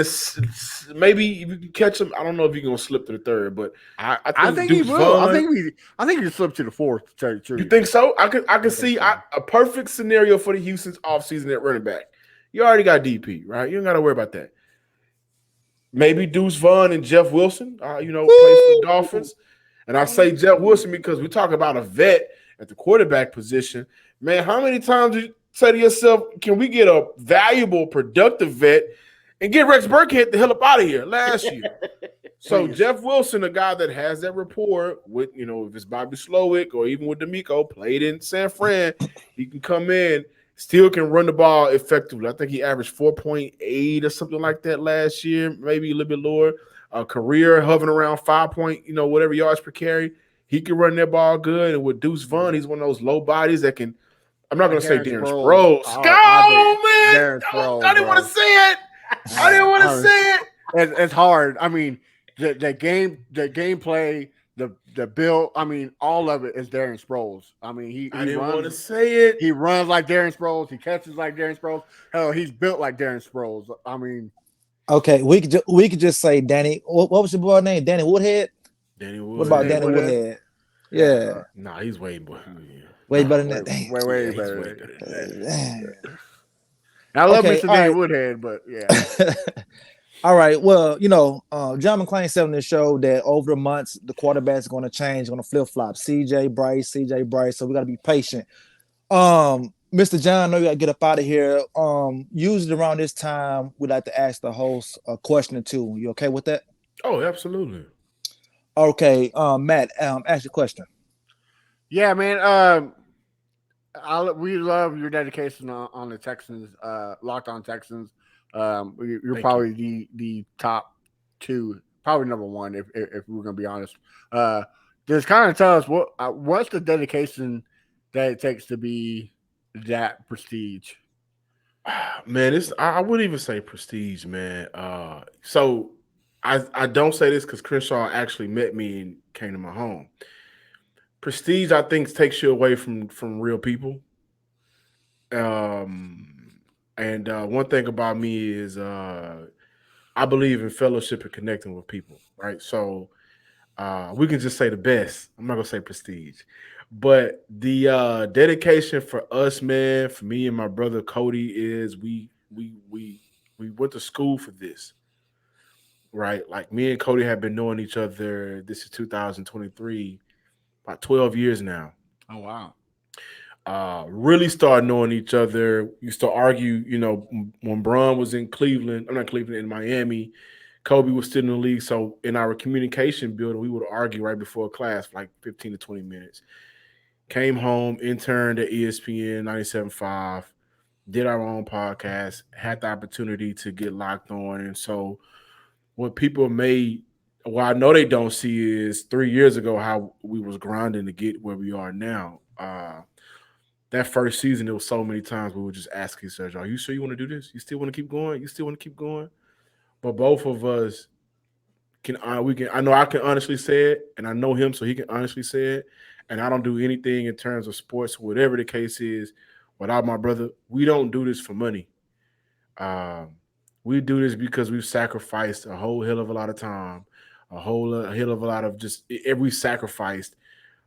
maybe if you can catch him. I don't know if you're gonna slip to the third, but I think Deuce he will. Vaughn, I think he slip to the fourth. To tell you the truth. you think so? I can see a perfect scenario for the Houston's offseason at running back. You already got DP, right? You don't got to worry about that. Maybe Deuce Vaughn and Jeff Wilson, plays for the Dolphins. And I say Jeff Wilson because we talk about a vet at the quarterback position. Man, how many times do you say to yourself, can we get a valuable, productive vet and get Rex Burkhead the hell up out of here last year? So Jeff Wilson, a guy that has that rapport with, if it's Bobby Slowick or even with D'Amico, played in San Fran, he can come in, still can run the ball effectively. I think he averaged 4.8 or something like that last year, maybe a little bit lower. Career hovering around 5 whatever yards per carry. He can run that ball good. And with Deuce Vaughn, he's one of those low bodies that can. I'm not going to say Darren Sproles. Go, man! I didn't want to say it. I didn't want to say it. It's hard. I mean, the gameplay, the build. I mean, all of it is Darren Sproles. I mean, I didn't want to say it. He runs like Darren Sproles. He catches like Darren Sproles. Hell, he's built like Darren Sproles. I mean, okay, we could just say Danny. What was your boy name? Danny Woodhead. Danny Woodhead. What about Danny Woodhead? Yeah. Nah, he's way better. Way better than that. Way better. I love Mr. Danny Woodhead, but yeah. All right. Well, John McClain said on this show that over the months, the quarterbacks are going to change, going to flip flop. CJ Bryce. So we got to be patient. Mr. John, I know you got to get up out of here. Usually around this time, we like to ask the host a question or two. You okay with that? Oh, absolutely. Okay. Matt, ask your question. Yeah, man. We love your dedication on the Texans, Locked On Texans. You're probably the top two, probably number one, if we're gonna be honest. Just kind of tell us what's the dedication that it takes to be that prestige. Man, I wouldn't even say prestige, man. So I don't say this because Crenshaw actually met me and came to my home. Prestige, I think, takes you away from real people. And one thing about me is I believe in fellowship and connecting with people, right? So we can just say the best. I'm not gonna say prestige, but the dedication for us, man, for me and my brother Cody, is we went to school for this, right? Like me and Cody have been knowing each other. This is 2023. About 12 years now. Oh, wow. Really started knowing each other. Used to argue, when Braun was in in Miami, Kobe was still in the league. So in our communication building, we would argue right before class for like 15 to 20 minutes. Came home, interned at ESPN 97.5, did our own podcast, had the opportunity to get locked on. And so what people I know they don't see is 3 years ago how we was grinding to get where we are now. That first season, there was so many times we would just ask each other, "Are you sure you want to do this? You still want to keep going? You still want to keep going?" But both of us I know I can honestly say it, and I know him, so he can honestly say it. And I don't do anything in terms of sports, whatever the case is, without my brother. We don't do this for money. We do this because we've sacrificed a whole hell of a lot of time. A hell of a lot of just every sacrificed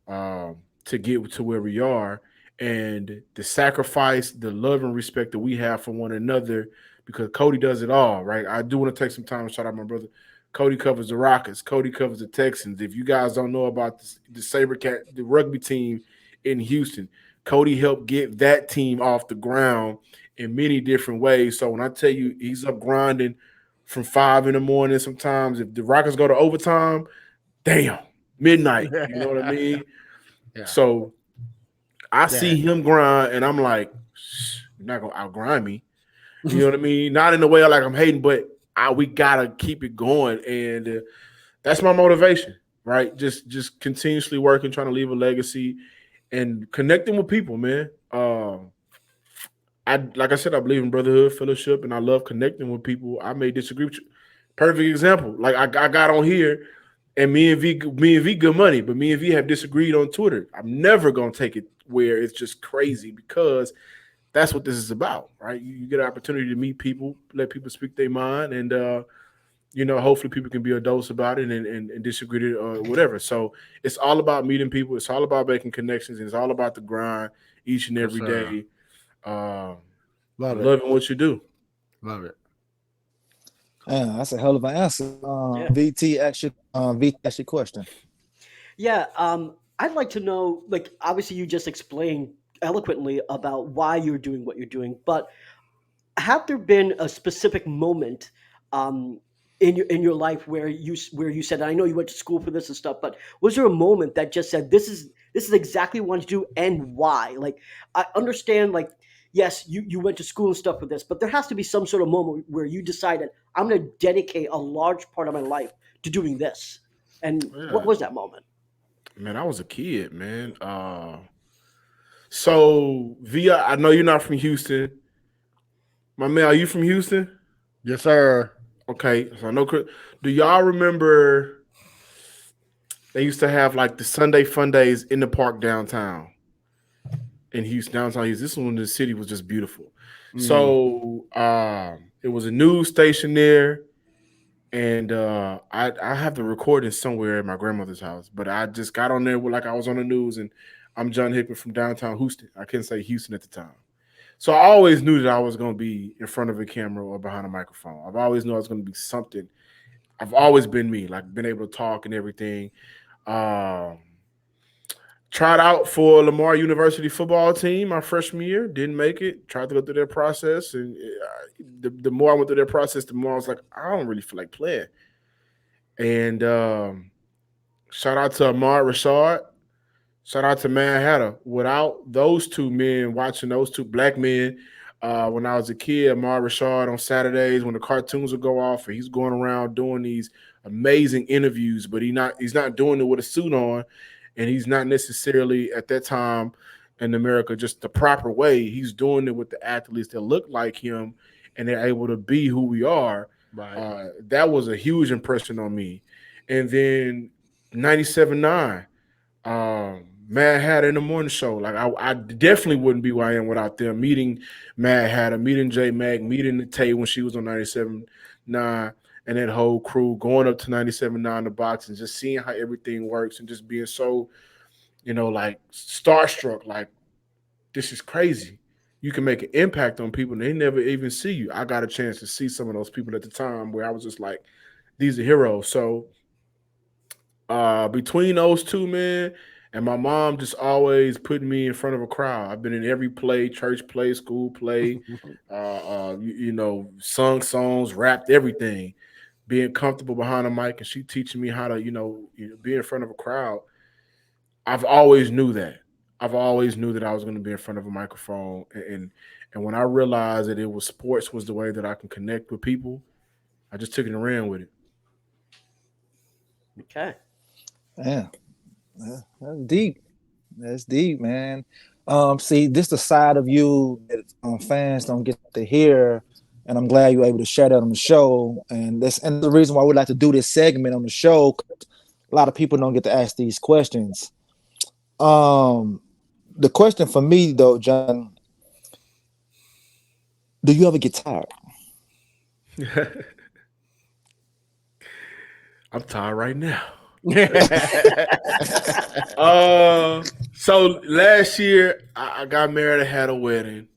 to get to where we are, and the sacrifice, the love and respect that we have for one another, because Cody does it all, right? I do want to take some time to shout out my brother. Cody covers the Rockets. Cody covers the Texans. If you guys don't know about the SaberCat, the rugby team in Houston, Cody helped get that team off the ground in many different ways. So when I tell you he's up grinding from 5 a.m. sometimes. If the Rockets go to overtime, damn, midnight. You know what I mean? Yeah. So I see him grind, and I'm like, you're not going to outgrind me. You know what I mean? Not in the way like I'm hating, but we got to keep it going. And that's my motivation, right? Just continuously working, trying to leave a legacy and connecting with people, man. Like I said, I believe in brotherhood, fellowship, and I love connecting with people. I may disagree with you. Perfect example. Like I got on here, and me and V good money, but me and V have disagreed on Twitter. I'm never gonna take it where it's just crazy because that's what this is about, right? You get an opportunity to meet people, let people speak their mind, and hopefully people can be adults about it and disagree or whatever. So it's all about meeting people. It's all about making connections. And it's all about the grind each and Yes, every sir. day. Love it. Loving what you do. Love it. Yeah, that's a hell of an answer. Yeah. VT asked your question. Yeah, I'd like to know, like, obviously you just explained eloquently about why you're doing what you're doing, but have there been a specific moment um, in your life where you said, I know you went to school for this and stuff, but was there a moment that just said, this is exactly what I want to do and why? Like, I understand, like, yes, you went to school and stuff for this, but there has to be some sort of moment where you decided, I'm going to dedicate a large part of my life to doing this. And what Yeah, was that moment? man, I was a kid, man. So V, I know you're not from Houston. My man, are you from Houston? Yes, sir. Okay, so I know. Do y'all remember they used to have like the Sunday fun days in the park downtown in Houston, downtown Houston? This one, the city was just beautiful. Mm. So it was a news station there, and I have the recording somewhere at my grandmother's house, but I just got on there like I was on the news, and I'm John Hickman from downtown Houston. I couldn't say Houston at the time. So I always knew that I was going to be in front of a camera or behind a microphone. I've always knew I was going to be something. I've always been me, like been able to talk and everything. Um, Tried out for Lamar University football team my freshman year, didn't make it. Tried to go through their process, and the more I went through their process, the more I was like, I don't really feel like playing. And shout out to Ahmad Rashad. Shout out to Man Hatter. Without those two men, watching those two black men, when I was a kid, Ahmad Rashad on Saturdays when the cartoons would go off, and he's going around doing these amazing interviews, but he's not doing it with a suit on, and he's not necessarily at that time in America just the proper way. He's doing it with the athletes that look like him, and they're able to be who we are. Right. That was a huge impression on me. And then 97.9 Mad Hatter in the morning show. Like I definitely wouldn't be where I am without them. Meeting Mad Hatter, meeting J Mac, meeting the Tay when she was on 97.9 and that whole crew going up to 97.9 the box and just seeing how everything works and just being so, like starstruck, like this is crazy. You can make an impact on people and they never even see you. I got a chance to see some of those people at the time where I was just like, these are heroes. So between those two men and my mom just always putting me in front of a crowd. I've been in every play, church play, school play, sung songs, rapped everything, being comfortable behind a mic, and she teaching me how to, be in front of a crowd. I've always knew that. I've always knew that I was going to be in front of a microphone, and when I realized that it was sports was the way that I can connect with people, I just took it and ran with it. Okay. Yeah, that's deep. That's deep, man. See, this the side of you that fans don't get to hear, and I'm glad you were able to share that on the show. And the reason why we like to do this segment on the show. A lot of people don't get to ask these questions. The question for me though, John, do you ever get tired? I'm tired right now. Yeah. So last year I got married. I had a wedding.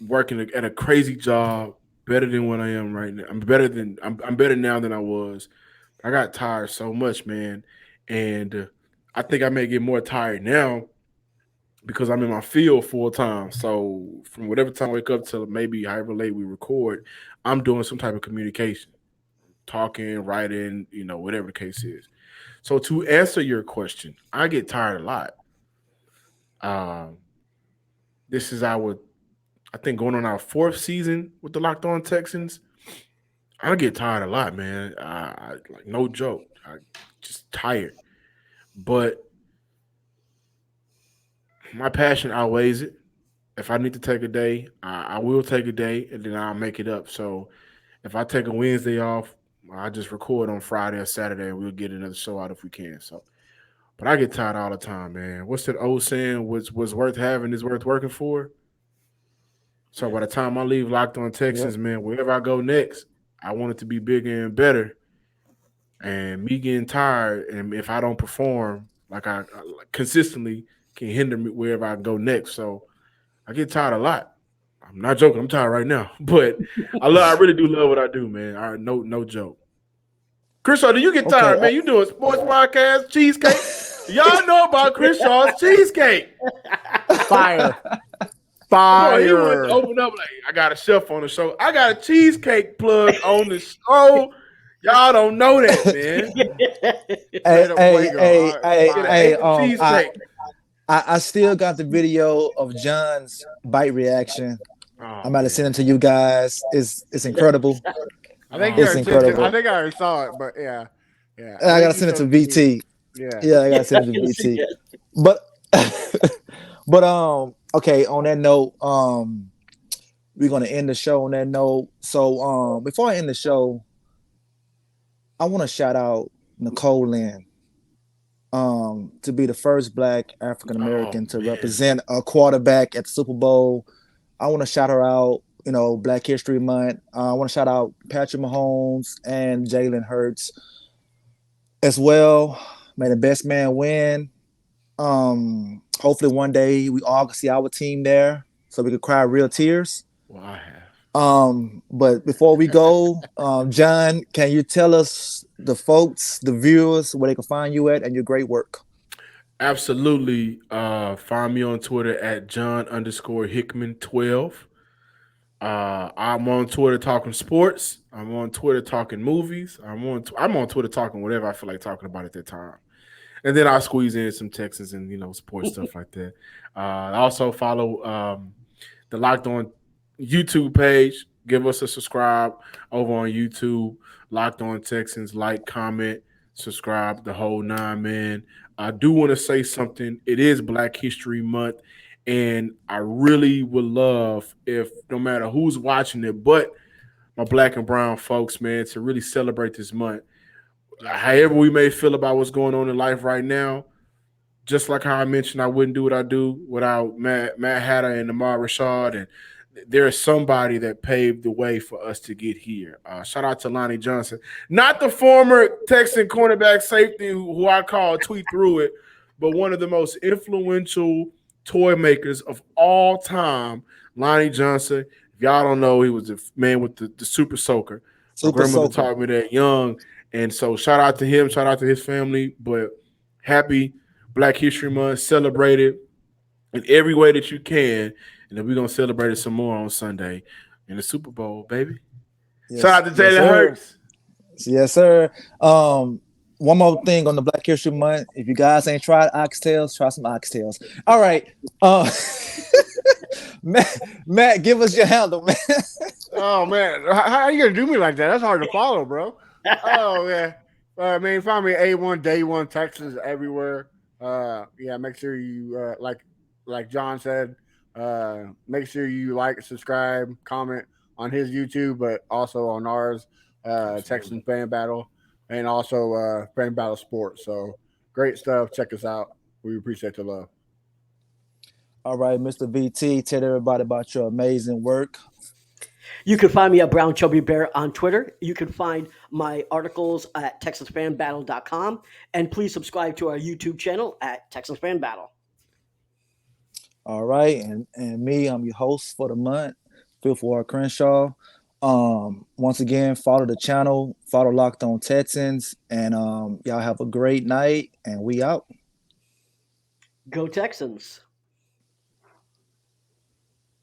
Working at a crazy job, better than what I am right now. I'm better now than I was. I got tired so much, man, and I think I may get more tired now because I'm in my field full time. So from whatever time I wake up till maybe however late we record, I'm doing some type of communication, talking, writing, whatever the case is. So to answer your question, I get tired a lot. Um, this is I think going on our fourth season with the Locked On Texans. I get tired a lot, man. I like no joke. I just tired, but my passion outweighs it. if I need to take a day, I will take a day, and then I'll make it up. So if I take a Wednesday off, I just record on Friday or Saturday, and we'll get another show out if we can. So, but I get tired all the time, man. What's that old saying? What's worth having is worth working for. So by the time I leave Locked On Texans, man, wherever I go next, I want it to be bigger and better. And me getting tired, and if I don't perform like I consistently, can hinder me wherever I go next. So I get tired a lot. I'm not joking. I'm tired right now, but I really do love what I do, man. All right, no joke. Crenshaw, do you get tired, man? You doing sports podcast, cheesecake? Y'all know about Crenshaw's cheesecake. Fire. Boy, he went Fire. to open up like, I got a chef on the show. I got a cheesecake plug on the show. Y'all don't know that, man. Cheesecake. I still got the video of John's bite reaction. I'm about to send it to you guys. It's incredible. I think It's incredible. I think I already saw it, but yeah. I gotta send it to VT. Yeah, I gotta send it to VT. But okay, on that note, we're gonna end the show on that note. So before I end the show, I want to shout out Nicole Lynn to be the first Black African American to represent a quarterback at the Super Bowl. I want to shout her out. You know, Black History Month. I want to shout out Patrick Mahomes and Jalen Hurts as well. May the best man win. Hopefully one day we all can see our team there so we could cry real tears. Well, I have. But before we go, John, can you tell us, the folks, the viewers, where they can find you at and your great work? Absolutely. Find me on Twitter at John_Hickman12. I'm on Twitter talking sports. I'm on Twitter talking movies. I'm on Twitter talking whatever I feel like talking about at that time. And then I'll squeeze in some Texans and, sports stuff like that. I also follow the Locked On YouTube page. Give us a subscribe over on YouTube. Locked On Texans. Like, comment, subscribe, the whole nine, man. I do want to say something. It is Black History Month, and I really would love if, no matter who's watching it, but my Black and brown folks, man, to really celebrate this month. However we may feel about what's going on in life right now, just like how I mentioned, I wouldn't do what I do without Matt Hatter and Ahmad Rashad, and there is somebody that paved the way for us to get here. Shout out to Lonnie Johnson, not the former Texan cornerback safety who I call tweet through it, but one of the most influential toy makers of all time, Lonnie Johnson. If y'all don't know, he was the man with the Super Soaker. My grandmother taught me that young. And so shout out to him, shout out to his family. But happy Black History Month. Celebrate it in every way that you can. And then we're going to celebrate it some more on Sunday in the Super Bowl, baby. Yes, shout out to Jalen Hurts. Yes, sir. One more thing on the Black History Month. If you guys ain't tried oxtails, try some oxtails. All right. Matt, give us your handle, man. Oh, man. How are you going to do me like that? That's hard to follow, bro. Oh, yeah. Find me A1 Day 1 Texans everywhere. Make sure you, like John said, make sure you like, subscribe, comment on his YouTube, but also on ours, Texans Fan Battle, and also Fan Battle Sports. So great stuff. Check us out. We appreciate the love. All right, Mr. VT, tell everybody about your amazing work. You can find me at Brown Chubby Bear on Twitter. You can find my articles at TexansFanBattle.com. And please subscribe to our YouTube channel at Texans Fan Battle. All right. And me, I'm your host for the month, Phil Ford Crenshaw. Once again, follow the channel, follow Locked On Texans, and y'all have a great night, and we out. Go Texans.